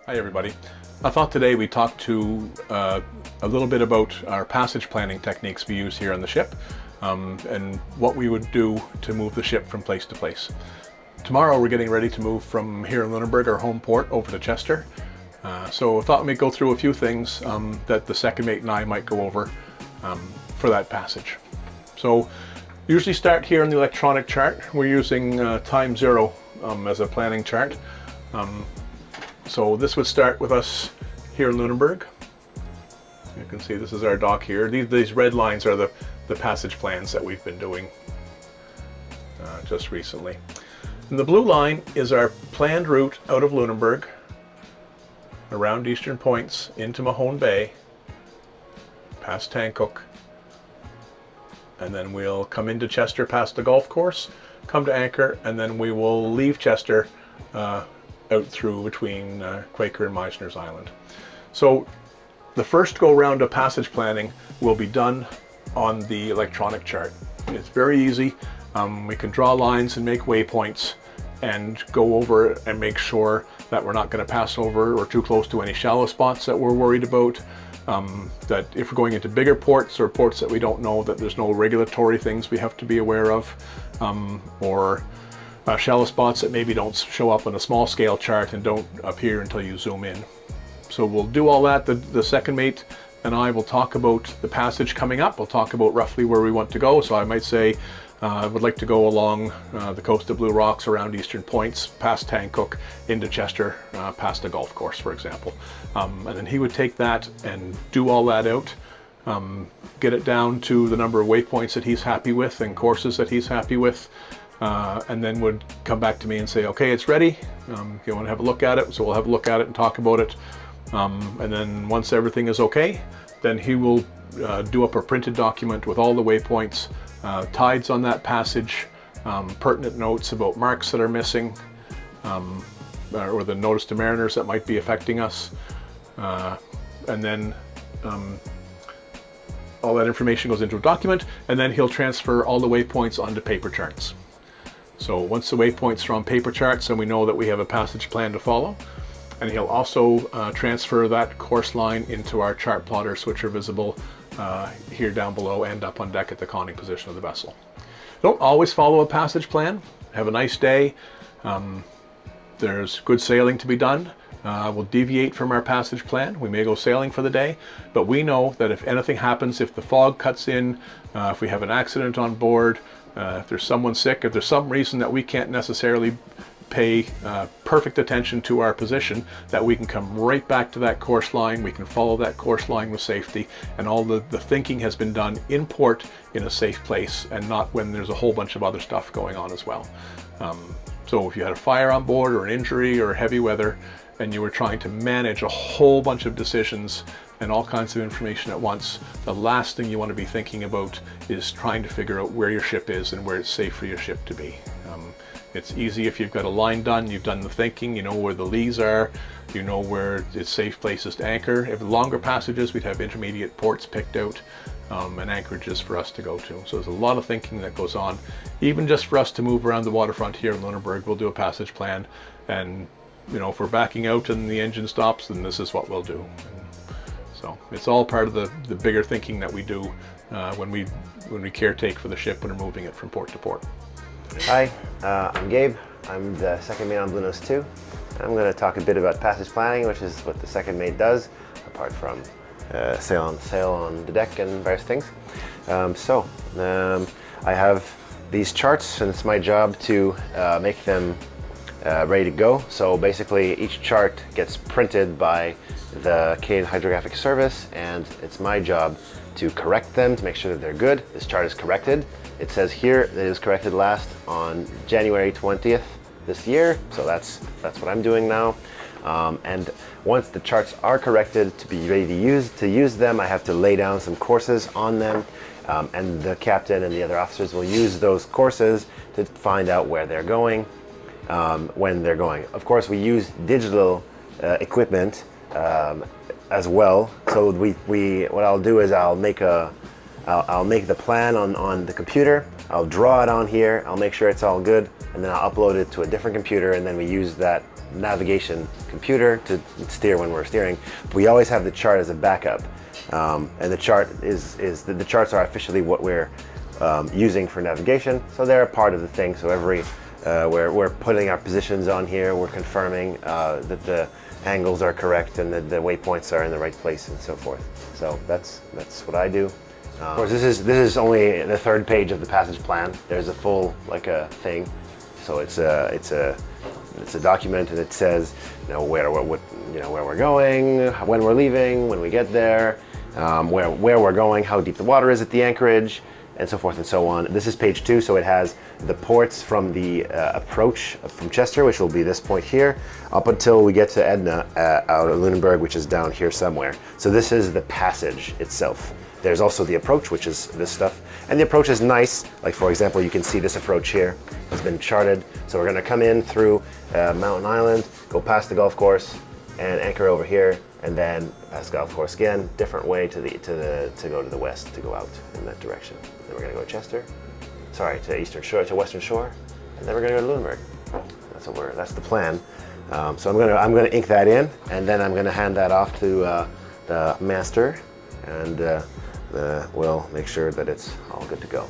Hi everybody. I thought today we'd talk to a little bit about our passage planning techniques we use here on the ship and what we would do to move the ship from place to place. Tomorrow we're getting ready to move from here in Lunenburg, our home port, over to Chester. So I thought we'd go through a few things that the second mate and I might go over for that passage. So usually start here in the electronic chart. We're using time zero as a planning chart. So this would start with us here in Lunenburg. You can see this is our dock here. These red lines are the passage plans that we've been doing just recently. And the blue line is our planned route out of Lunenburg, around Eastern Points, into Mahone Bay, past Tancook, and then we'll come into Chester past the golf course, come to anchor, and then we will leave Chester out through between Quaker and Meisner's Island. So the first go round of passage planning will be done on the electronic chart. It's very easy. We can draw lines and make waypoints and go over and make sure that we're not going to pass over or too close to any shallow spots that we're worried about. That if we're going into bigger ports or ports that we don't know, that there's no regulatory things we have to be aware of, or shallow spots that maybe don't show up on a small scale chart and don't appear until you zoom in. So we'll do all that. The second mate and I will talk about the passage coming up. We'll talk about roughly where we want to go. So I might say I would like to go along the coast of Blue Rocks, around Eastern Points, past Tancook, into Chester, past a golf course, for example. And then he would take that and do all that out, get it down to the number of waypoints that he's happy with and courses that he's happy with. And then would come back to me and say, okay, it's ready. You want to have a look at it? So we'll have a look at it and talk about it. And then once everything is okay, then he will do up a printed document with all the waypoints, tides on that passage, pertinent notes about marks that are missing, or the notice to mariners that might be affecting us. And then all that information goes into a document, and then he'll transfer all the waypoints onto paper charts. So once the waypoints are on paper charts, then we know that we have a passage plan to follow. And he'll also transfer that course line into our chart plotters, which are visible here down below and up on deck at the conning position of the vessel. Don't always follow a passage plan. Have a nice day. There's good sailing to be done. We'll deviate from our passage plan. We may go sailing for the day, but we know that if anything happens, if the fog cuts in, if we have an accident on board, if there's someone sick, if there's some reason that we can't necessarily pay perfect attention to our position, that we can come right back to that course line, we can follow that course line with safety, and all the thinking has been done in port in a safe place and not when there's a whole bunch of other stuff going on as well. So if you had a fire on board or an injury or heavy weather and you were trying to manage a whole bunch of decisions and all kinds of information at once, the last thing you want to be thinking about is trying to figure out where your ship is and where it's safe for your ship to be. It's easy if you've got a line done, you've done the thinking, you know where the lees are, you know where it's safe places to anchor. If longer passages, we'd have intermediate ports picked out and anchorages for us to go to. So there's a lot of thinking that goes on. Even just for us to move around the waterfront here in Lunenburg, we'll do a passage plan, and you know, if we're backing out and the engine stops, then this is what we'll do. So it's all part of the bigger thinking that we do when we caretake for the ship when we're moving it from port to port. Hi, I'm Gabe. I'm the second mate on Blue Nose 2. I'm going to talk a bit about passage planning, which is what the second mate does, apart from sail on the deck and various things. I have these charts, and it's my job to make them ready to go. So basically, each chart gets printed by the Canadian Hydrographic Service, and it's my job to correct them, to make sure that they're good. This chart is corrected. It says here that it was corrected last on January 20th this year, so that's what I'm doing now. And once the charts are corrected to be ready to use them, I have to lay down some courses on them, and the captain and the other officers will use those courses to find out where they're going, when they're going. Of course, we use digital equipment as well. So what I'll do is I'll make the plan on the computer. I'll draw it on here. I'll make sure it's all good. and then I'll upload it to a different computer, and then we use that navigation computer to steer when we're steering. We always have the chart as a backup, and the chart the charts are officially what we're using for navigation, so they're a part of the thing. So every we're putting our positions on here, we're confirming that the angles are correct and that the waypoints are in the right place and so forth. So that's what I do. Of course, this is only the third page of the passage plan. There's a full thing, so it's a document, and it says where we're going, when we're leaving, when we get there, where we're going, how deep the water is at the anchorage, and so forth and so on. This is page 2, so it has the ports from the approach from Chester, which will be this point here, up until we get to Edna out of Lunenburg, which is down here somewhere. So this is the passage itself. There's also the approach, which is this stuff. And the approach is nice. Like, for example, you can see this approach here. It's been charted. So we're going to come in through Mountain Island, go past the golf course, and anchor over here, and then past the golf course again, different way to go to the west, to go out in that direction. Then we're going to go to Chester, sorry, to Eastern Shore, to Western Shore, and then we're going to go to Lunenburg. That's the plan. So I'm going to ink that in, and then I'm going to hand that off to the master, and we'll make sure that it's all good to go.